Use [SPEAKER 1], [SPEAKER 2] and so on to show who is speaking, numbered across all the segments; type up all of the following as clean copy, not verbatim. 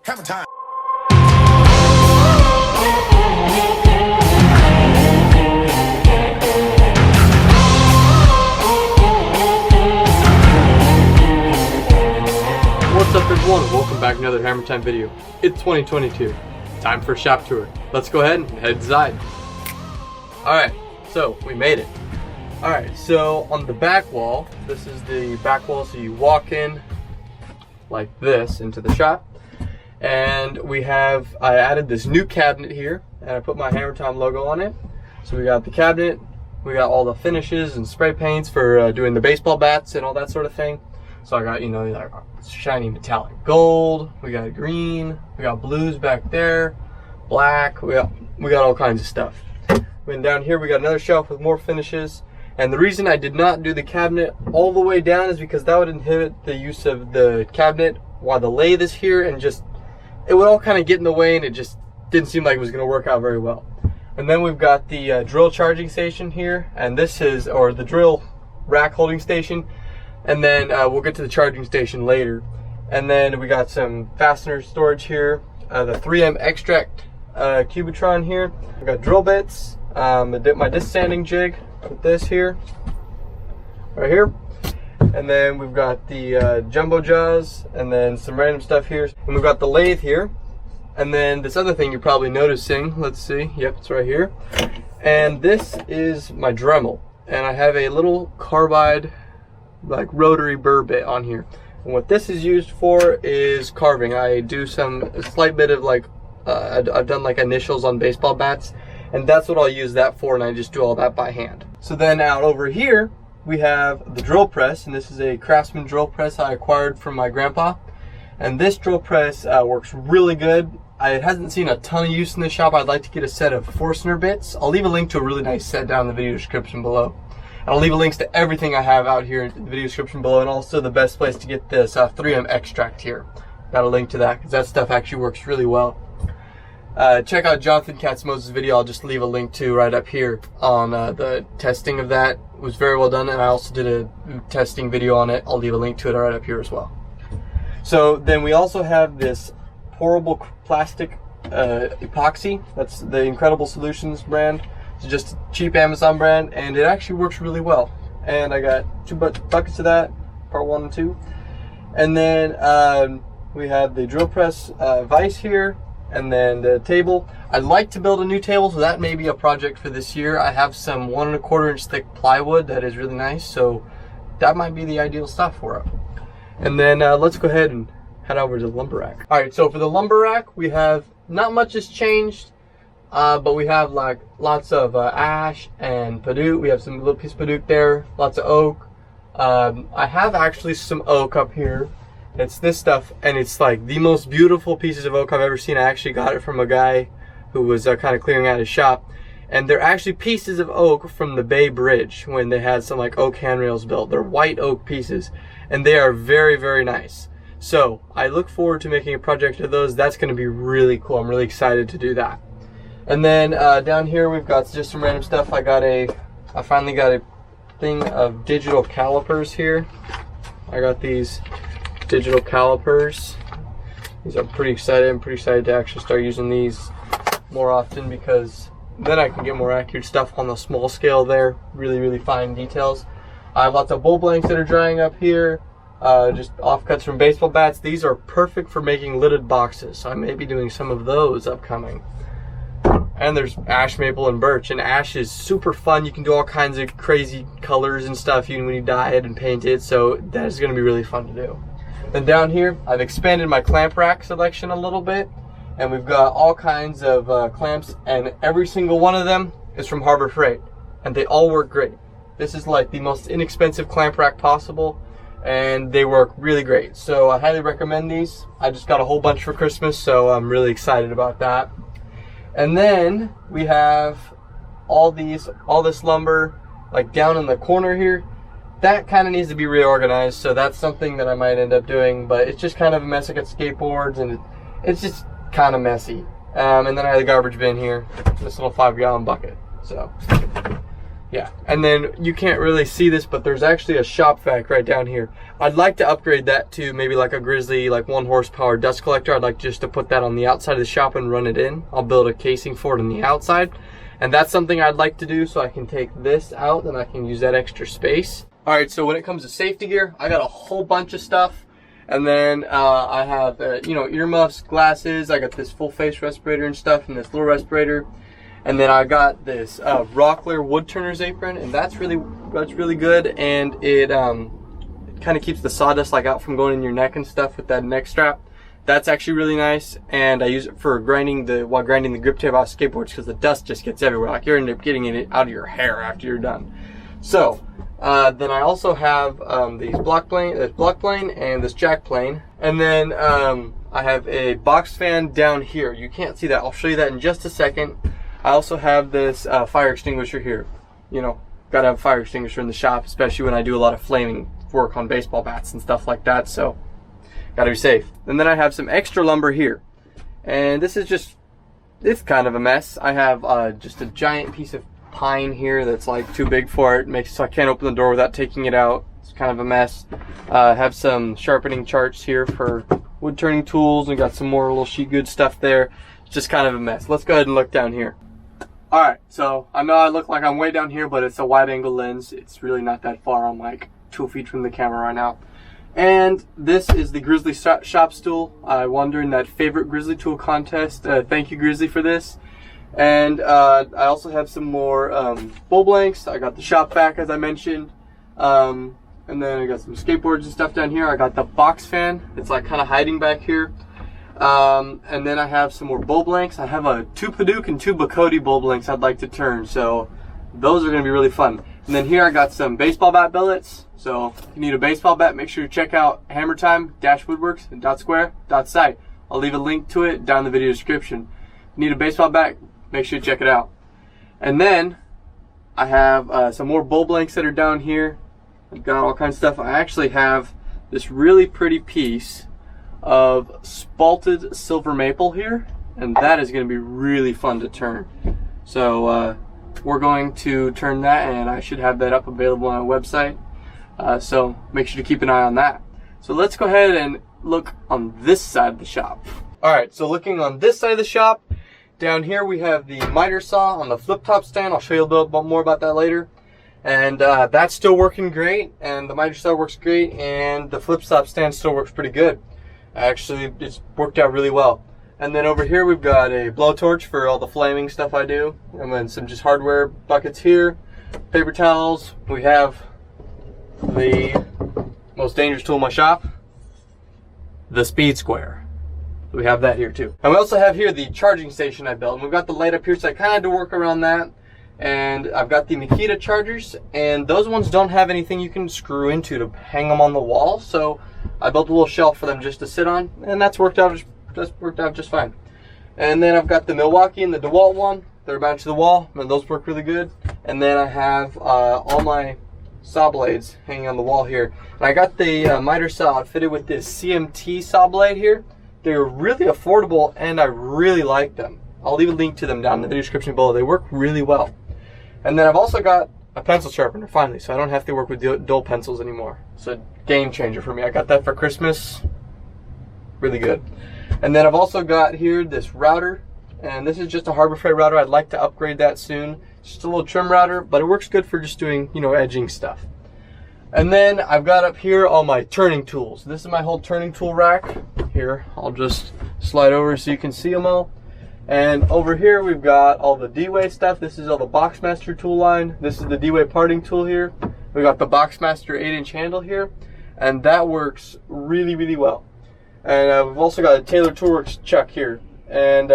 [SPEAKER 1] Hammertime.
[SPEAKER 2] What's up everyone, welcome back to another Hammertime video. It's 2022, time for a shop tour. Let's go ahead and head inside. Alright, so we made it. Alright, so on the back wall, this is the back wall, so you walk in like this into the shop. And I added this new cabinet here, and I put my Hammertime logo on it. So we got the cabinet, we got all the finishes and spray paints for doing the baseball bats and all that sort of thing. So I got, you know, like shiny metallic gold, we got green, we got blues back there, black, we got all kinds of stuff. And down here we got another shelf with more finishes. And the reason I did not do the cabinet all the way down is because that would inhibit the use of the cabinet while the lathe is here, and just it would all kind of get in the way, and it just didn't seem like it was going to work out very well. And then we've got the drill charging station here, and this is, or the drill rack holding station, and then we'll get to the charging station later. And then we got some fastener storage here, the 3M extract Cubitron here. We got drill bits, my disc sanding jig with this here, right here. And then we've got the jumbo jaws, and then some random stuff here. And we've got the lathe here. And then this other thing you're probably noticing, let's see, yep, it's right here. And this is my Dremel. And I have a little carbide, like rotary burr bit on here. And what this is used for is carving. I do a slight bit of like, I've done like initials on baseball bats. And that's what I'll use that for, and I just do all that by hand. So then out over here, we have the drill press, and this is a Craftsman drill press I acquired from my grandpa. And this drill press works really good. It hasn't seen a ton of use in the shop. I'd like to get a set of Forstner bits. I'll leave a link to a really nice set down in the video description below. And I'll leave links to everything I have out here in the video description below, and also the best place to get this 3M extract here. Got a link to that, because that stuff actually works really well. Check out Jonathan Katzmoses' video. I'll just leave a link to right up here on the testing of that. It was very well done, and I also did a testing video on it. I'll leave a link to it right up here as well. So then we also have this pourable plastic epoxy. That's the Incredible Solutions brand. It's just a cheap Amazon brand, and it actually works really well. And I got 2 buckets of that, part 1 and 2. And then we have the drill press vise here. And then the table. I'd like to build a new table, so that may be a project for this year. I have some 1 1/4 inch thick plywood that is really nice, so that might be the ideal stuff for it. And then let's go ahead and head over to the lumber rack. Alright, so for the lumber rack, we have, not much has changed, but we have like lots of ash and padauk. We have some little piece of padauk there, lots of oak. I have actually some oak up here. It's this stuff, and it's like the most beautiful pieces of oak I've ever seen. I actually got it from a guy who was kind of clearing out his shop. And they're actually pieces of oak from the Bay Bridge when they had some like oak handrails built. They're white oak pieces, and they are very, very nice. So I look forward to making a project of those. That's going to be really cool. I'm really excited to do that. And then down here we've got just some random stuff. I finally got a thing of digital calipers here. I got these digital calipers. These I'm pretty excited. I'm pretty excited to actually start using these more often, because then I can get more accurate stuff on the small scale there. Really, really fine details. I have lots of bull blanks that are drying up here. Just offcuts from baseball bats. These are perfect for making lidded boxes, so I may be doing some of those upcoming. And there's ash, maple, and birch. And ash is super fun. You can do all kinds of crazy colors and stuff even when you dye it and paint it, so that is going to be really fun to do. Then down here, I've expanded my clamp rack selection a little bit, and we've got all kinds of clamps, and every single one of them is from Harbor Freight, and they all work great. This is like the most inexpensive clamp rack possible, and they work really great. So I highly recommend these. I just got a whole bunch for Christmas, so I'm really excited about that. And then we have all this lumber like down in the corner here. That kind of needs to be reorganized, so that's something that I might end up doing, but it's just kind of a mess. I got skateboards, and it's just kind of messy. And then I have the garbage bin here, this little 5-gallon bucket. So Yeah, and then you can't really see this, but there's actually a shop vac right down here. I'd like to upgrade that to maybe like a Grizzly, like 1 horsepower dust collector. I'd like just to put that on the outside of the shop and run it in. I'll build a casing for it on the outside. And that's something I'd like to do, so I can take this out and I can use that extra space. All right, so when it comes to safety gear, I got a whole bunch of stuff. And then I have, you know, earmuffs, glasses. I got this full face respirator and stuff, and this little respirator. And then I got this Rockler wood turner's apron, and that's really good. And it kind of keeps the sawdust like out from going in your neck and stuff with that neck strap. That's actually really nice, and I use it for while grinding the grip tape off skateboards, because the dust just gets everywhere. Like, you end up getting it out of your hair after you're done. So then I also have this block plane and this jack plane, and then I have a box fan down here. You can't see that. I'll show you that in just a second. I also have this fire extinguisher here. You know, gotta have a fire extinguisher in the shop, especially when I do a lot of flaming work on baseball bats and stuff like that. So gotta be safe. And then I have some extra lumber here, and this is just, it's kind of a mess. I have just a giant piece of pine here that's like too big for it. Makes it so I can't open the door without taking it out. It's kind of a mess. I have some sharpening charts here for wood turning tools, and got some more little sheet good stuff there. It's just kind of a mess. Let's go ahead and look down here. All right, so I know I look like I'm way down here, but it's a wide angle lens. It's really not that far. I'm like 2 feet from the camera right now. And this is the Grizzly shop stool. I won during that favorite Grizzly tool contest. Thank you, Grizzly, for this. And I also have some more bull blanks. I got the shop vac, as I mentioned. And then I got some skateboards and stuff down here. I got the box fan. It's like kind of hiding back here. And then I have some more bull blanks. I have a 2 Paduke and 2 Bacote bull blanks I'd like to turn. So those are going to be really fun. And then here I got some baseball bat billets. So if you need a baseball bat, make sure you check out Hammertime-Woodworks.square.site. I'll leave a link to it down in the video description. If you need a baseball bat, make sure you check it out. And then I have some more bull blanks that are down here. I've got all kinds of stuff. I actually have this really pretty piece of spalted silver maple here, and that is going to be really fun to turn. So we're going to turn that, and I should have that up available on our website. So make sure to keep an eye on that. So let's go ahead and look on this side of the shop. All right, so looking on this side of the shop, down here we have the miter saw on the flip top stand. I'll show you a little bit more about that later. And that's still working great, and the miter saw works great, and the flip top stand still works pretty good. Actually, it's worked out really well. And then over here we've got a blowtorch for all the flaming stuff I do, and then some just hardware buckets here, paper towels. We have the most dangerous tool in my shop, the speed square. We have that here too. And we also have here the charging station I built, and we've got the light up here, so I kind of had to work around that. And I've got the Makita chargers, and those ones don't have anything you can screw into to hang them on the wall, so I built a little shelf for them just to sit on, and that's worked out just fine. And then I've got the Milwaukee and the DeWalt one. They're mounted to the wall, and those work really good. And then I have all my saw blades hanging on the wall here. And I got the miter saw fitted with this CMT saw blade here. They're really affordable, and I really like them. I'll leave a link to them down in the video description below. They work really well. And then I've also got a pencil sharpener finally, so I don't have to work with dull pencils anymore. It's a game changer for me. I got that for Christmas. Really good. And then I've also got here this router, and this is just a Harbor Freight router. I'd like to upgrade that soon. It's just a little trim router, but it works good for just doing, you know, edging stuff. And then I've got up here all my turning tools. This is my whole turning tool rack. Here, I'll just slide over so you can see them all. And over here we've got all the D-Way stuff. This is all the Boxmaster tool line. This is the D-Way parting tool here. We got the Boxmaster 8-inch handle here, and that works really, really well. And we've also got a Taylor Toolworks chuck here, and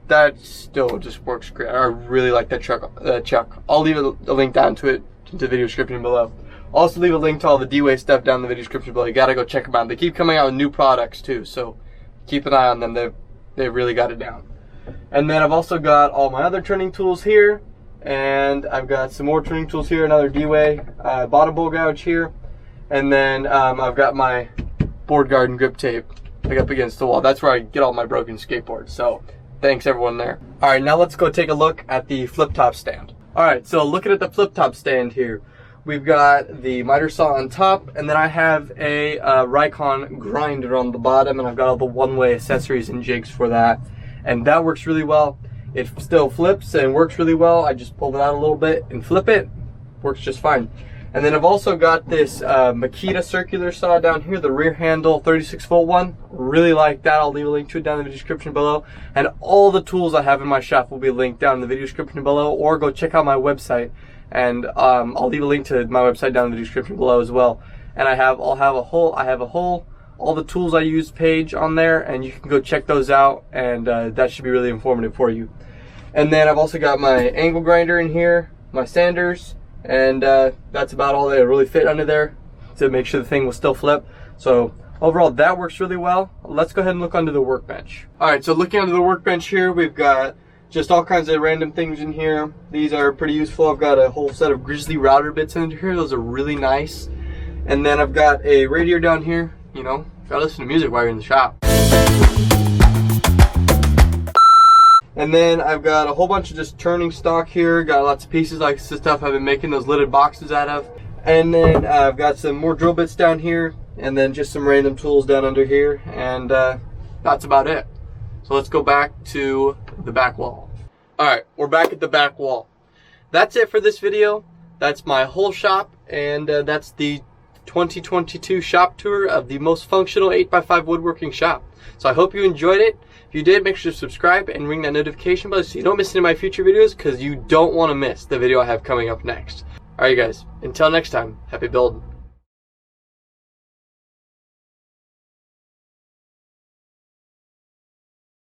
[SPEAKER 2] that still just works great. I really like that chuck. I'll leave a link down to it in the video description below. I'll also leave a link to all the D-Way stuff down in the video description below. You gotta go check them out. They keep coming out with new products too, so keep an eye on them. They've really got it down. And then I've also got all my other turning tools here, and I've got some more turning tools here, another D-Way bottom bowl gouge here, and then I've got my board guard and grip tape like up against the wall. That's where I get all my broken skateboards, so thanks everyone there. All right, now let's go take a look at the flip top stand. Alright, so looking at the flip top stand here, we've got the miter saw on top, and then I have a Rikon grinder on the bottom, and I've got all the one-way accessories and jigs for that. And that works really well. It still flips and works really well. I just pull it out a little bit and flip it. Works just fine. And then I've also got this Makita circular saw down here, the rear handle 36-volt one. Really like that. I'll leave a link to it down in the video description below. And all the tools I have in my shop will be linked down in the video description below, or go check out my website. And I'll leave a link to my website down in the description below as well. And I have a whole all the tools I use page on there, and you can go check those out, and that should be really informative for you. And then I've also got my angle grinder in here, my sanders, and that's about all that really fit under there to make sure the thing will still flip. So overall, that works really well. Let's go ahead and look under the workbench. Alright, so looking under the workbench here, we've got just all kinds of random things in here. These are pretty useful. I've got a whole set of Grizzly router bits under here. Those are really nice. And then I've got a radio down here. You know, gotta listen to music while you're in the shop. And then I've got a whole bunch of just turning stock here. Got lots of pieces like the stuff I've been making those lidded boxes out of. And then I've got some more drill bits down here, and then just some random tools down under here, and that's about it. So let's go back to the back wall. Alright, we're back at the back wall. That's it for this video. That's my whole shop, and that's the 2022 shop tour of the most functional 8x5 woodworking shop. So I hope you enjoyed it. If you did, make sure to subscribe and ring that notification bell so you don't miss any of my future videos, because you don't want to miss the video I have coming up next. Alright guys, until next time, happy building.